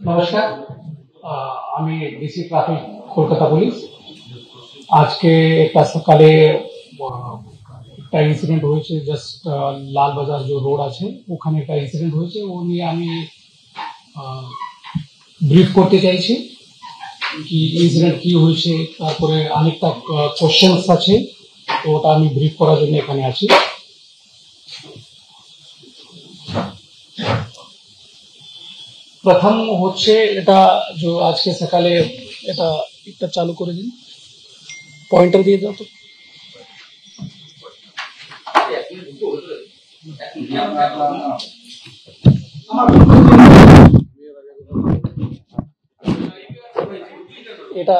নমস্কার, আমি DC traffic Kolkata police. আজকে একটা সকালে একটা ইনসিডেন্ট হয়েছে, জাস্ট লালবাজার যে রোড আছে ওখানে একটা ইনসিডেন্ট হয়েছে, ও নিয়ে আমি ব্রিফ করতে চাইছি কি ইনসিডেন্ট কি হয়েছে। তারপরে অনেকটা কোশ্চেন্স আছে, তো ওটা আমি ব্রিফ করার জন্য এখানে আছি। প্রথম হচ্ছে এটা যে আজকে সকালে এটা একটা চালু করে দিন, পয়েন্টার দিয়ে দাও তো। এটা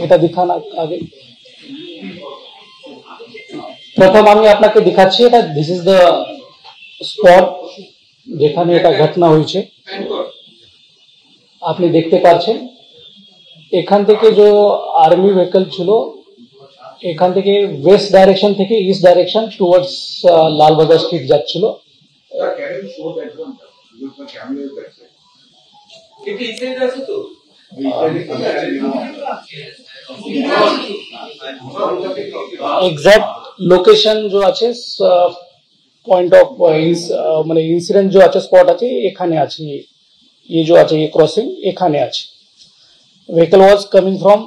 এটা दिखाना आगे। প্রথম আমি আপনাকে দেখাচ্ছি, এটা দিস ইজ দ্য স্পট যেখানে এটা ঘটনা হয়েছে। আপনি দেখতে পাচ্ছেন এখান থেকে যে আর্মি ভেহিকল ছিল, এখান থেকে ওয়েস্ট ডাইরেকশন থেকে east direction towards Lalbazar street যাচ্ছিল। एग्जैक्ट लोकेशन जो আছে, पॉइंट ऑफ মানে ইনসিডেন্ট जो আছে স্পট আছে এখানে আছে। ये जो আছে ये क्रॉसिंग এখানে আছে। vehicle was coming from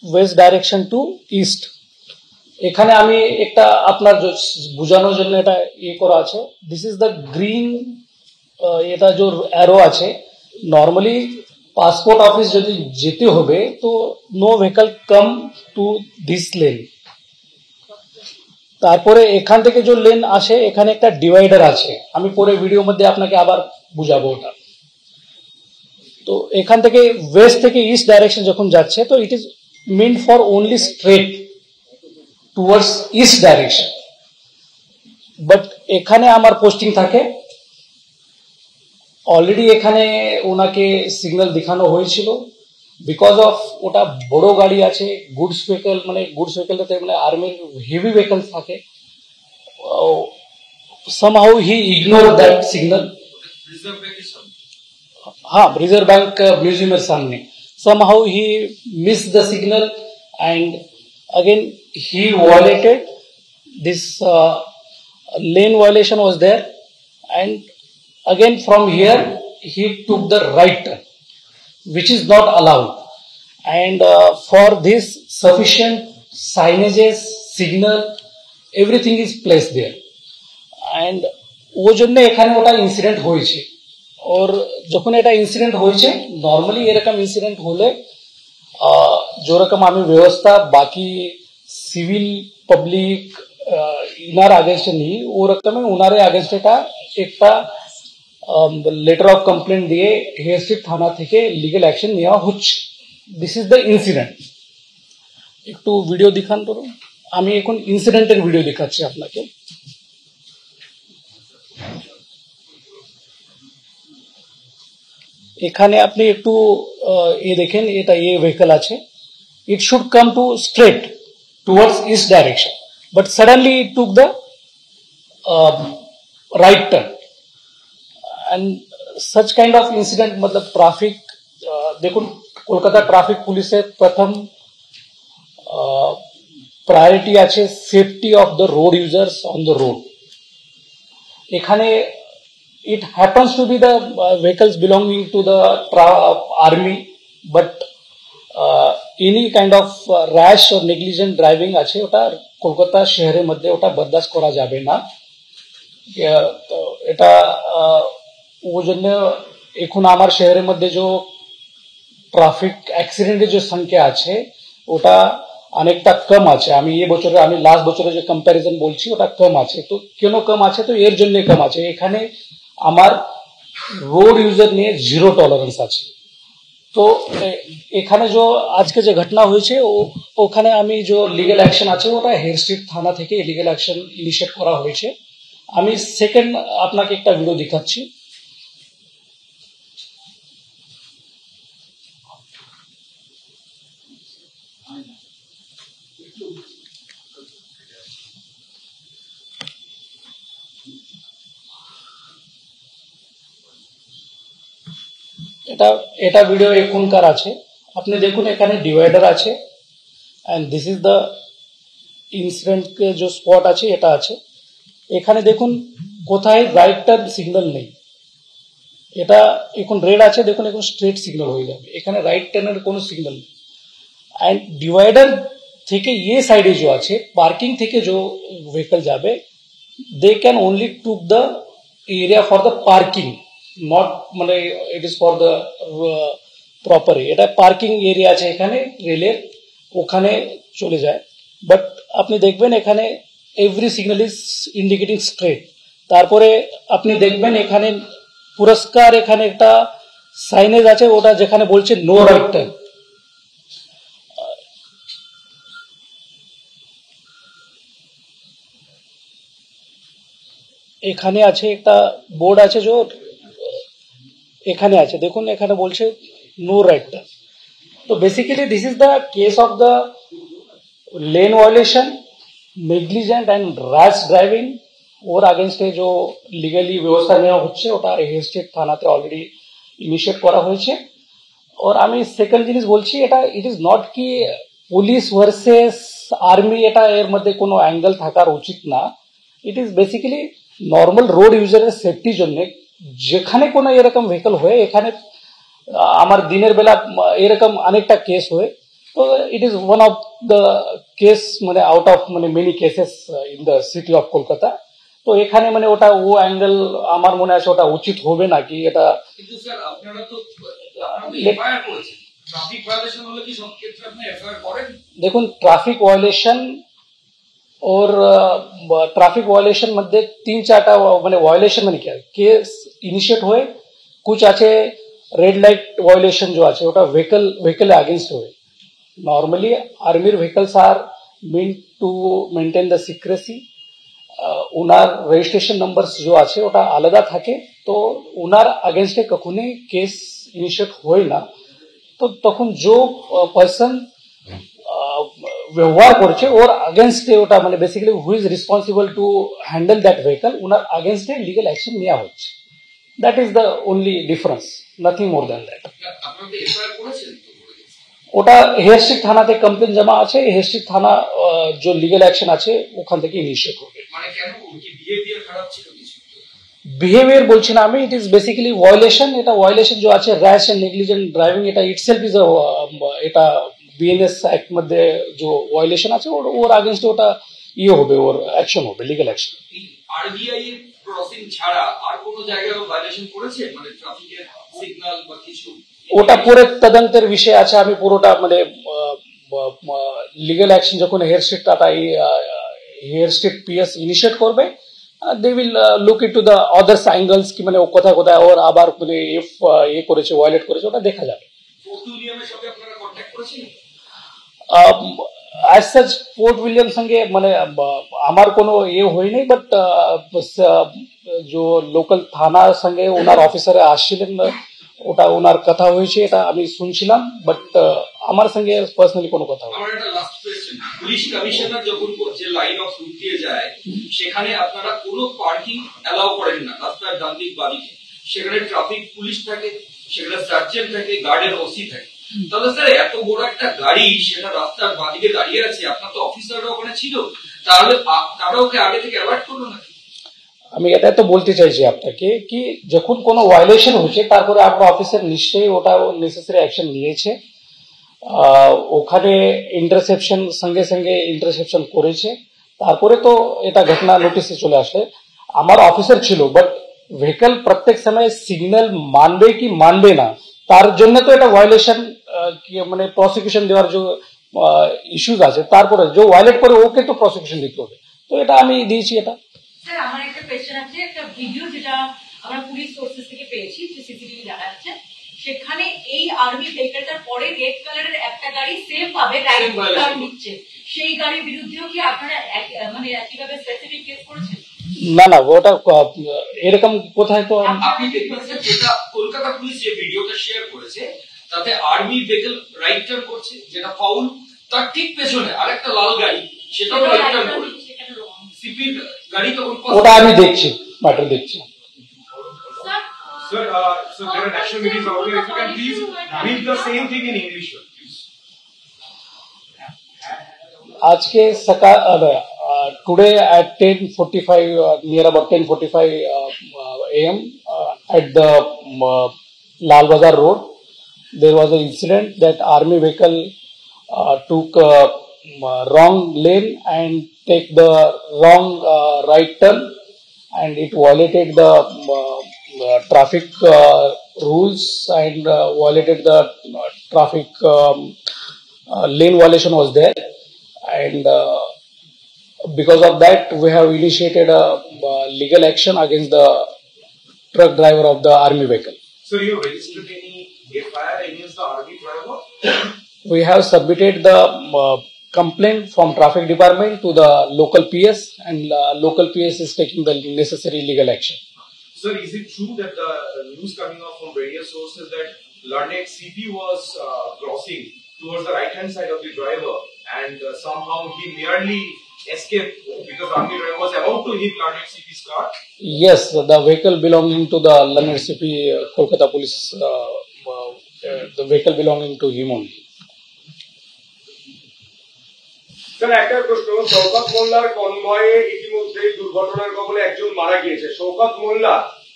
west direction to east। এখানে আমি একটা আপনার বোঝানোর জন্য এটা ইয়ে করা আছে। দিস ইজ দ্য গ্রিন, এটা যে অ্যারো আছে, নর্মালি পাসপোর্ট অফিস যদি যেতে হবে তো no vehicle come to this lane. তারপরে এখান থেকে যে লেন আসে এখানে একটা ডিভাইডার আছে, আমি পরে ভিডিওর মধ্যে আপনাকে আবার বুঝাবো ওটা। তো এখান থেকে ওয়েস্ট থেকে ইস্ট ডাইরেকশন যখন যাচ্ছে তো it is meant for only straight towards east direction, but এখানে আমার পোস্টিং থাকে অলরেডি। এখানে ওনাকে সিগন্যাল দেখানো হয়েছিল বিকজ অফ ওটা বড় গাড়ি আছে, গুডস ভেহিকল, মানে গুডস ভেহিকলটাতে মানে আর্মির হেভি ভেহিকল থাকে। somehow he ignored that signal। हाँ, रिजर्व बैंक म्यूजियम सामने somehow he missed the signal and again he violated this lane violation was there, and again from here he took the right turn which is not allowed, and for this sufficient signages, signal, everything is placed there, and वो জন্য এখানে ওটা incident হয়েছে। और যখন এটা incident হয়েছে, normally এরকম ইনসিডেন্ট হলে যেরকম আমি ব্যবস্থা বাকি সিভিল পাবলিক ইনার আগেনস্টে নিই, ওরকম ওনারে আগেনস্টে একটা লেটার অফ কমপ্লেন দিয়ে হেয়ার স্ট্রিট থানা থেকে লিগেল অ্যাকশন নেওয়া হচ্ছে। This is the incident. একটু ভিডিও দেখান তো, আমি এখন ইনসিডেন্টের ভিডিও দেখাচ্ছি আপনাকে। এখানে আপনি একটু এ দেখেন, এটা এ ভেহিকল আছে, it should come to straight towards east direction, but suddenly it took the right turn, and such kind of incident मतलब ट्रैफिक देखो কলকাতা ট্রাফিক পুলিশের প্রথম প্রায়োরিটি আছে safety of the road users on the road. এখানে it happens to be the vehicles belonging to the army, but any kind of rash or negligent driving আছে ওটা কলকাতা শহরের মধ্যে ওটা বরদাস্ত করা যাবে না। তো এটা ওই জন্য এখন আমার শহরের মধ্যে যে ট্রাফিক অ্যাক্সিডেন্টের যে সংখ্যা আছে ওটা অনেকটা কম আছে। আমি এই বছরে, আমি লাস্ট বছরে যে কম্প্যারিজন বলছি ওটা কম আছে। তো কেন কম আছে? তো এর জন্য কম আছে, এখানে আমার রোড ইউজার নিয়ে জিরো টলারেন্স আছে। তো এখানে যে আজকে যে ঘটনা হয়েছে ওখানে আমি যে লিগেল অ্যাকশন আছে ওটা হেয়ার স্ট্রিট থানা থেকে লিগেল অ্যাকশন ইনিশিয়েট করা হয়েছে। আমি সেকেন্ড আপনাকে একটা ভিডিও দেখাচ্ছি। এটা এটা ভিডিও এখনকার আছে, আপনি দেখুন এখানে ডিভাইডার আছে and this is the incident যে স্পট আছে এটা আছে। এখানে দেখুন কোথায় রাইট টার্ন সিগন্যাল নেই, এটা এখন রেড আছে, দেখুন এখন স্ট্রেট সিগন্যাল হয়ে যাবে, এখানে রাইট টার্নের কোনো সিগন্যাল নেই। অ্যান্ড ডিভাইডার থেকে ইয়ে সাইডে যে আছে পার্কিং থেকে যে ভেহিকল যাবে, they can only took the area for the parking, not মানে it is for the proper, এটা পার্কিং এরিয়া আছে এখানে রেলের, ওখানে চলে যায়। বাট আপনি দেখবেন এখানে every signal is indicating straight. তারপরে আপনি দেখবেন এখানে পুরস্কার এখানে একটা সাইনেজ আছে, ওটা যেখানে বলছে নো রাইট টার্ন। এখানে আছে একটা বোর্ড আছে যে এখানে আছে, দেখুন এখানে বলছে নো রাইট টার্ন। তো basically this is the case of the lane violation, negligent and rash driving और अगेंस्टे जो लिगली व्यवस्था नेওয়া হচ্ছে ওটা হেস্টেট থানাতে অলরেডি ইনিশিয়েট করা হয়েছে। और আমি সেকেন্ড জিনিস বলছি, এটা ইট ইজ নট কি পুলিশ ভার্সেস আর্মি, এটা এর মধ্যে কোনো অ্যাঙ্গেল থাকার উচিত না। It is basically normal road ইউজারের সেফটির জন্য, যেখানে কোনো এরকম ভেহিকল হয়, এখানে আমার দিনের বেলা এরকম অনেকটা কেস হয়, তো it is one of the case মানে আউট অফ মানে many cases in the city of Kolkata. তো এখানে মানে ওটা ও অ্যাঙ্গেল আমার মনে আছে ওটা উচিত হবে নাকি এটা। কিন্তু স্যার আপনারা তো এফআইআর করেছেন, ট্রাফিক ভায়োলেশন হলে কি সব ক্ষেত্রে আপনি এফআইআর করেন? দেখুন ट्रैफिक वायलेशन और ट्रैफिक वायलेशन मध्ये 3-4টা মানে वायलेशन মানে কি কেস ইনিশিয়েট হয়, कुछ আছে রেড লাইট वायलेशन जो আছে ওটা ভেহিকল अगेंस्ट হয়। Normally army vehicles are meant to maintain the secrecy, उनार रेजिस्ट्रेशन नंबर्स जो আছে ওটা আলাদা থাকে, তো উনার अगेंस्टे কখনোই কেস ইনিশিয়েট হয় না। তো তখন যে পারসন व्यवहार করছে ওর अगेंस्टे ওটা মানে basically who is responsible to handle that vehicle, উনার अगेंस्टे লিগ্যাল অ্যাকশন নেওয়া হচ্ছে। That is the only difference, nothing more than that. আপনারা এফআইআর করেছেন? ওটা হেস্টিক থানাতে কমপ্লেন জমা আছে, হেস্টিক থানা যে লিগ্যাল অ্যাকশন আছে ওখান থেকে ইনিশিয়েট হবে। মানে কেন কি বিহেভিয়ার খারাপ ছিল কিছু? বিহেভিয়ার বলছি না আমি, ইট ইজ বেসিক্যালি ভায়োলেশন। এটা ভায়োলেশন যে আছে র্যাশ এন্ড নেগলিজেন্ট ড্রাইভিং, এটা ইটসেলফ ইজ এটা বিএনএস অ্যাক্ট মধ্যে যে ভায়োলেশন আছে ওর अगेंस्ट ওটা ইয়ে হবে, ওর অ্যাকশন হবে, লিগ্যাল অ্যাকশন। আরবিআই এর ক্রসিং ছাড়া আর কোন জায়গায় ভায়োলেশন করেছে মানে ট্রাফিকের সিগন্যাল বা কিছু? ওটা পুরো তদন্তের বিষয় আছে, আমি পুরোটা মানে লিগ্যাল অ্যাকশন যখন হেয়ার স্ট্রিট টাটা হেয়ার স্ট্রিট পিএস ইনিশিয়েট করবে, they will look into the others angles কি মানে কোথায় কোথায় ওর আবার মানে ইফ এ করেছে ভায়োলেট করেছে ওটা দেখা যাবে। ফোর্ট উইলিয়ামের সঙ্গে আপনারা কন্টাক্ট করেছেন? অ্যাজ সাচ ফোর্ট উইলিয়াম সঙ্গে মানে আমার কোনো ইয়ে হয়নি, বাট যে লোকাল থানার সঙ্গে ওনার অফিসারে আসছিলেন, ওটা ওনার কথা হয়েছে এটা আমি শুনছিলাম, বাট আমার সঙ্গে পার্সোনালি কোনো কথা হয়নি। আমার একটা লাস্ট কোশ্চেন, পুলিশ কমিশনার যখন যে লাইন অফ রুট দিয়ে যায় সেখানে আপনারা কোনো পার্কিং অ্যালাউ করেন না রাস্তার ডান দিক বাঁ দিকে, সেখানে ট্রাফিক পুলিশ থাকে, সেখানে সার্জেন্ট থাকে, গার্ডের ওসি থাকে, তাহলে স্যার এত বড় একটা গাড়ি সেটা রাস্তার বাঁ দিকে দাঁড়িয়ে আছে, আপনার তো অফিসাররা ওখানে ছিল, তাহলে তারা ওকে আগে থেকে অ্যাভয়েড করলো নাকি? আমি এটা তো বলতে চাইছি আপনাকে কি যখন কোনো ভায়োলেশন হচ্ছে তারপরে আপনার অফিসার নিশ্চয়ই ওটা নেসেসারি অ্যাকশন নিয়েছে, ওখানে ইন্টারসেপশন সঙ্গে সঙ্গে ইন্টারসেপশন করেছে, তারপরে তো এটা ঘটনা নোটিসে চলে আসলে আমার অফিসার ছিল, বাট ভেহিকল প্রত্যেক সময় সিগন্যাল মানবে কি মানবে না তার জন্য তো এটা ভায়োলেশন মানে প্রসিকিউশন দেওয়ার যে ইস্যুজ আছে, তারপরে যে ভায়োলেট করে ওকে তো প্রসিকিউশন দিতে হবে, তো এটা আমি দিয়েছি। এটা স্যার আমার একটা কোয়েশ্চেন আছে, একটা ভিডিও যেটা আমরা পুলিশ সোর্সেস থেকে পেয়েছি, যে সিসিটিভি দেখা যাচ্ছে সেখানে এই আর্মি ভেহিকলটার পরে রেড কালারের একটা গাড়ি সেম ভাবে রাইট টার্ন নিচ্ছে, সেই গাড়ির বিরুদ্ধেও কি আপনারা মানে একইভাবে স্পেসিফিক কেস করেছেন? না না, ওটা এরকম কোথায় তো আপনি দেখবেন যেটা কলকাতা পুলিশ যে ভিডিওটা শেয়ার করেছে তাতে আর্মি ভেহিকল রাইট টার্ন করছে যেটা ফাউল, তার ঠিক পেছনে আরেকটা লাল গাড়ি সেটাও রাইট টার্ন করছে, সিপির গাড়ি তখন ওটা আমি দেখছি, ম্যাটার দেখছি। Sir Sir, so there are national meetings out there. If you can please read the same thing in English, please. आज के सकाल today at 10:45 near about 10:45 a.m. At the Lal Bazar Road, there was an incident that army vehicle took wrong lane and take the wrong right turn, and it violated the traffic rules and violated the traffic lane violation was there, and because of that we have initiated a legal action against the truck driver of the army vehicle. So you registered any FIR against the army driver? We have submitted the complaint from traffic department to the local PS, and local PS is taking the necessary legal action. Sir, is it true that the news coming out from various sources that Larnac CP was crossing towards the right hand side of the driver, and somehow he merely escaped because army driver was about to hit Larnac CP's car? Yes, the vehicle belonging to the Larnac CP Kolkata police, the vehicle belonging to him only. Sir একটা প্রশ্ন, শওকত মোল্লার কনভয়ে ইতিমধ্যে দুর্ঘটনার কবলে একজন মারা গিয়েছে। শওকত মোল্লা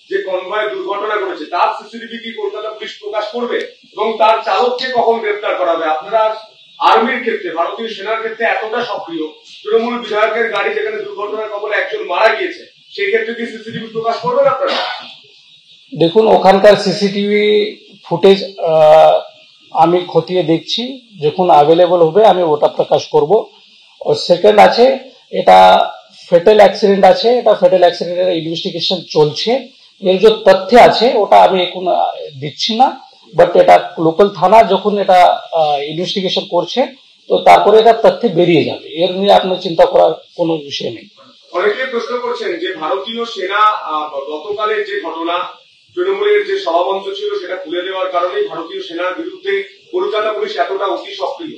যে কনভয়ে দুর্ঘটনা করেছে তার সিসিটিভি কি কলকাতা পুলিশ প্রকাশ করবে এবং তার চালককে কখন গ্রেফতার করা হবে? আপনারা আর্মির ক্ষেত্রে, ভারতীয় সেনার ক্ষেত্রে এতটা সক্রিয়, তৃণমূল বিধায়কের গাড়ি যেখানে দুর্ঘটনার কবলে একজন মারা গিয়েছে সেই ক্ষেত্রে কি সিসিটিভি প্রকাশ করবেন আপনারা? দেখুন, ওখানকার সিসিটিভি ফুটেজ আমি খতিয়ে দেখছি, যখন অ্যাভেলেবল হবে আমি ওটা প্রকাশ করব। और सेकेंड আছে এটা ফেটাল অ্যাক্সিডেন্ট আছে, এটা ফেটাল অ্যাক্সিডেন্টের ইনভেস্টিগেশন চলছে। এর যে তথ্য আছে ওটা আমি এখন দিচ্ছি না, বাট এটা লোকাল থানা যখন এটা ইনভেস্টিগেশন করছে তো তারপরে এটা তথ্য বেরিয়ে যাবে, এর নিয়ে আপনার চিন্তা করার কোনো বিষয় নেই। অনেকে প্রশ্ন করছেন যে ভারতীয় সেনা গতকালের যে ঘটনা, তৃণমূলের যে সভামঞ্চ ছিল সেটা খুলে দেওয়ার কারণে ভারতীয় সেনার বিরুদ্ধে কলকাতা পুলিশ এতটা অতি সক্রিয়।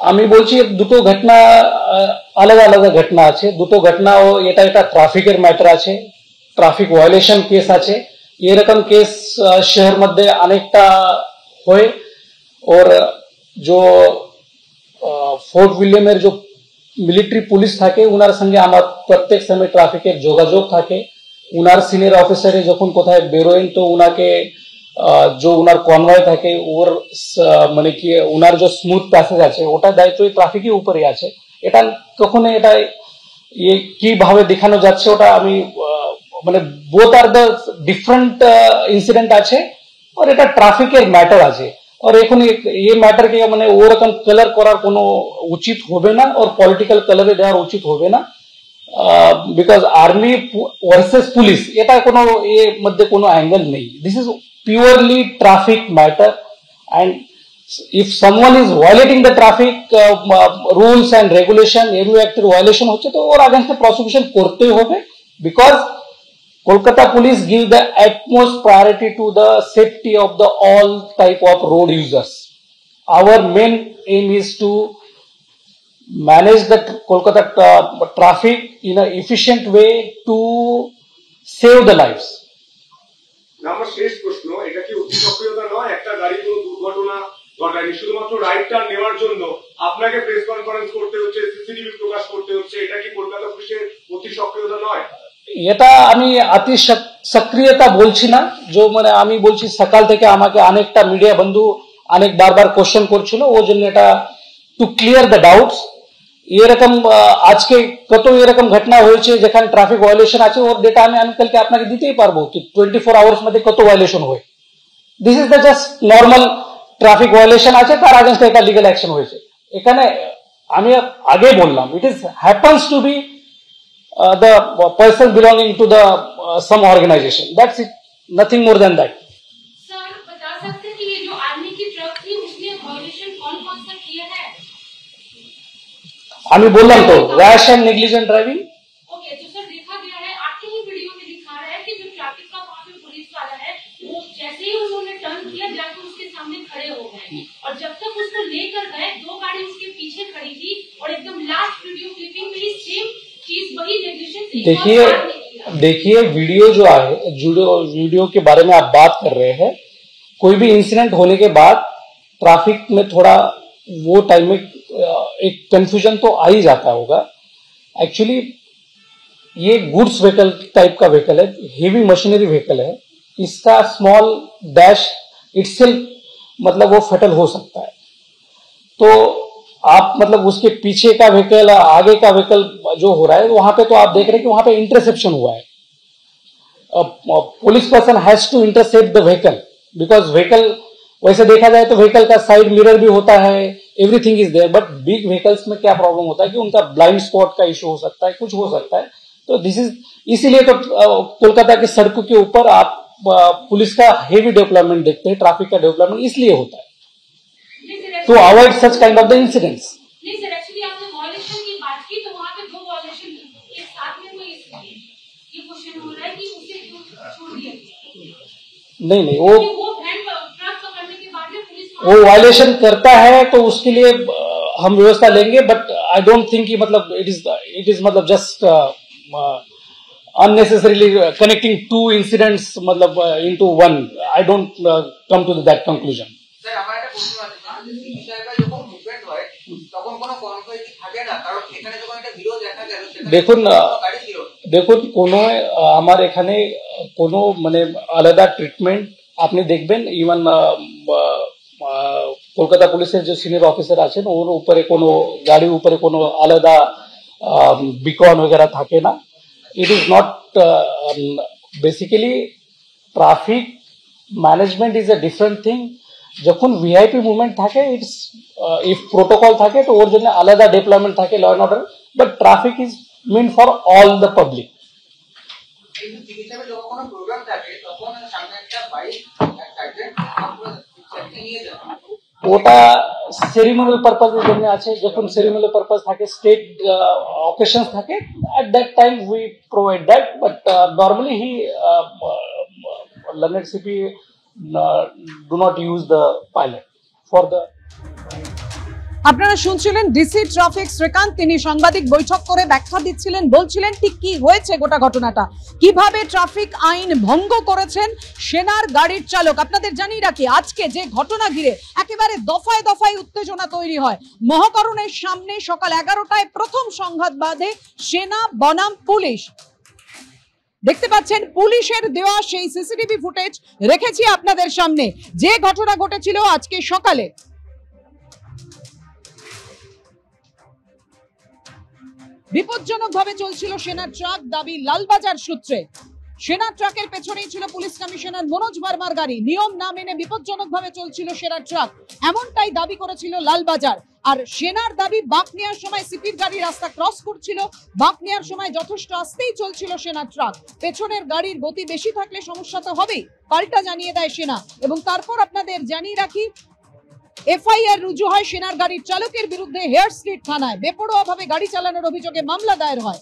আমি বলছি দুটো ঘটনা আলাদা আলাদা ঘটনা আছে, দুটো ঘটনা ও এটা এটা ট্রাফিকের ম্যাটার আছে, ট্রাফিক ভায়োলেশন কেস আছে। এরকম কেস শহর মধ্যে অনেকটা হয়, और जो ফোর্ট উইলিয়ামের যে মিলিটারি পুলিশ থাকে উনার সঙ্গে আমার প্রত্যেক সময় ট্রাফিকের যোগাযোগ থাকে। উনার সিনিয়র অফিসারে যখন কোথায় বেরোয়েন তো উনাকে जो उनार कॉन्वॉय থাকে ওর মানে কি উনার যে স্মুথ প্যাসেজ আছে ওটা দায়িত্ব ট্রাফিকের উপরে আছে। এটা কখন এটা কিভাবে দেখানো যাচ্ছে ওটা আমি মানে both are the different incident আছে, और এটা ট্রাফিকের ম্যাটার আছে। और এখন এই ম্যাটারকে মানে ওরকম কালার করার কোনো উচিত হবে না, और পলিটিক্যাল কালারে দেওয়ার উচিত হবে না, বিকজ আর্মি ভার্সেস পুলিশ এটা কোনো এর মধ্যে কোনো অ্যাঙ্গেল নেই। This is purely traffic matter, and if someone is violating the traffic rules and regulation, ARU Act violation হচ্ছে তো ওর against prosecution করতেই হবে, because Kolkata police give the utmost priority to the safety of the all type of road users. Our main aim is to manage the Kolkata traffic in an efficient way to save the lives. আমার শেষ প্রশ্ন, এটা কি অতি সক্রিয়তা নয়? একটা গাড়ি কোনো দুর্ঘটনা ঘটায়নি, শুধুমাত্র রাইট টার্ন নেওয়ার জন্য আপনাকে প্রেস কনফারেন্স করতে হচ্ছে, সিসিটিভি প্রকাশ করতে হচ্ছে, এটা কি কলকাতা পুলিশের অতি সক্রিয়তা নয়? এটা আমি অতি সক্রিয়তা বলছি না, যে মানে আমি বলছি সকাল থেকে আমাকে অনেকটা মিডিয়া বন্ধু অনেক বারবার কোশ্চেন করছিল, ওই জন্য এটা টু ক্লিয়ার দ্য ডাউটস। এরকম আজকে কত এরকম ঘটনা হয়েছে যেখানে ট্রাফিক ভায়োলেশন আছে, ওর ডেটা আমি কালকে আপনাকে দিতেই পারবো কি 24 আওয়ার্স মধ্যে কত ভায়োলেশন হয়। This is the just normal traffic violation আছে, তার আগেন্স্ট একটা লিগ্যাল অ্যাকশন হয়েছে। এখানে আমি আগে বললাম it is happens to be the person belonging to the some organization, that's it, nothing more than that. Sir बता सकते हैं कि ये जो आर्मी की ट्रक थी उसमें वायलेशन कौन-कौन सा किया है? আমি বললাম তো rash and negligent driving. Okay, तो सर देखा गया है आपके ही वीडियो में दिखा रहा है कि जो ट्रैफिक का वहां पे पुलिस वाला है वो जैसे ही उन्होंने टर्न किया जाकर उसके सामने खड़े हो गए, और जब तक उसको लेकर गए दो गाड़ी उसके पीछे खड़ी थी, और एकदम लास्ट वीडियो क्लिपिंग में ही सेम चीज वही नेग्लिजेंस। देखिए वीडियो जो आए, वीडियो के बारे में आप बात कर रहे हैं, कोई भी इंसिडेंट होने के बाद ट्रैफिक में थोड़ा वो टाइम में एक कंफ्यूजन तो आ ही जाता होगा। एक्चुअली ये गुड्स व्हीकल टाइप का व्हीकल है, हेवी मशीनरी व्हीकल है, इसका स्मॉल डैश इटसेल्फ मतलब वो फटल हो सकता है। तो आप मतलब उसके पीछे का व्हीकल, आगे का व्हीकल जो हो रहा है वहां पे तो आप देख रहे हैं कि वहां पे इंटरसेप्शन हुआ है। Police person has to intercept the vehicle, because vehicle वैसे देखा जाए तो व्हीकल का साइड मिरर भी होता है, everything is there, but big vehicles में क्या प्रॉब्लम होता है कि उनका ब्लाइंड स्पॉट का इश्यू हो सकता है, कुछ हो सकता है। तो दिस इज, इसीलिए तो कोलकाता की सड़कों के ऊपर आप पुलिस का हेवी डेवलपमेंट देखते हैं, ट्रैफिक का डेवलपमेंट इसलिए होता है to avoid such kind of the incidents. नहीं सर, एक्चुअली आपने वॉयलेशन की बात की तो वहाँ पे 2 वॉयलेशन एक साथ में, तो इसलिए ये क्वेश्चन हो रहा है कि उसे क्यों छोड़ दिया गया। नहीं, वो ट्रक पकड़ने के बाद में पुलिस वो वायलेशन करता है तो उसके लिए हम व्यवस्था लेंगे, बट आई डोंट थिंक कि मतलब इट इज मतलब जस्ट unnecessarily connecting 2 incidents मतलब into one. I don't come to that conclusion. Sir আমার একটা প্রশ্ন আছে, এই জায়গায় যখন মুভমেন্ট হয় তখন কোনো কনভয় থাকে না, কারণ এখানে যখন একটা ভিডিও দেখা গেল দেখুন কোনো আমার এখানে কোনো মানে আলাদা ট্রিটমেন্ট আপনি দেখবেন, ইভেন কলকাতা পুলিশের যে সিনিয়র অফিসার আছেন ওর উপরে কোনো গাড়ির উপরে কোনো আলাদা বিকন वगैरह থাকে না। It is not basically traffic management is a different thing. যখন VIP movement থাকে, it's if protocol থাকে তো ওর জন্য আলাদা deployment থাকে law and order, but traffic is meant for all the public. কিন্তু চিকিৎসাবে যখন কোনো প্রোগ্রাম থাকে তখন সামনে একটা বাইক একটা সাইডে নিয়ে যায়, ওটা সেরিমনিয়াল পারপাসের জন্য আছে। যখন সেরিমনিয়াল পারপাস থাকে, স্টেট অকেশনস থাকে, at that time we provide that, but normally he learned CP do not use the pilot for the। আপনারা শুনছিলেন ডিসি ট্রাফিক শ্রীকান্ত, তিনি সাংবাদিক বৈঠক করে ব্যাখ্যা দিচ্ছিলেন, বলছিলেন ঠিক কি হয়েছে গোটা ঘটনাটা, কিভাবে ট্রাফিক আইন ভঙ্গ করেছেন সেনার গাড়ির চালক। আপনাদের জানিয়ে রাখি, আজকে যে ঘটনা ঘিরে একেবারে দফায় দফায় উত্তেজনা তৈরি হয়, মহাকরণের সামনে সকাল 11টায় প্রথম সংঘাত বাঁধে সেনা বনাম পুলিশ। দেখতে পাচ্ছেন পুলিশের দেওয়া সেই সিসিটিভি ফুটেজ রেখেছি আপনাদের সামনে, যে ঘটনা ঘটেছিল আজকে সকালে। বিপজ্জনকভাবে চলছিল সেনার ট্রাক, দাবি লালবাজার সূত্রে। সেনার ট্রাকের পেছনেই ছিল পুলিশ কমিশনার মনোজ ভার্মার গাড়ি, নিয়ম না মেনে বিপজ্জনকভাবে চলছিল সেনার ট্রাক, এমনটাই দাবি করেছিল লালবাজার। আর সেনার দাবি বাঁক নেওয়ার সময় সিপির গাড়ি রাস্তা ক্রস করছিল, বাঁক নেওয়ার সময় যথেষ্ট আস্তেই চলছিল সেনার ট্রাক, পেছনের গাড়ির গতি বেশি থাকলে সমস্যা তো হবেই, পাল্টা জানিয়ে দেয় সেনা। এবং তারপর আপনাদের জানিয়ে রাখি, এফআইআর রুজু হয় সেনার গাড়ির চালকের বিরুদ্ধে হেয়ার স্ট্রিট থানায়, বেপরোয়াভাবে গাড়ি চালানোর অভিযোগে মামলা দায়ের হয়।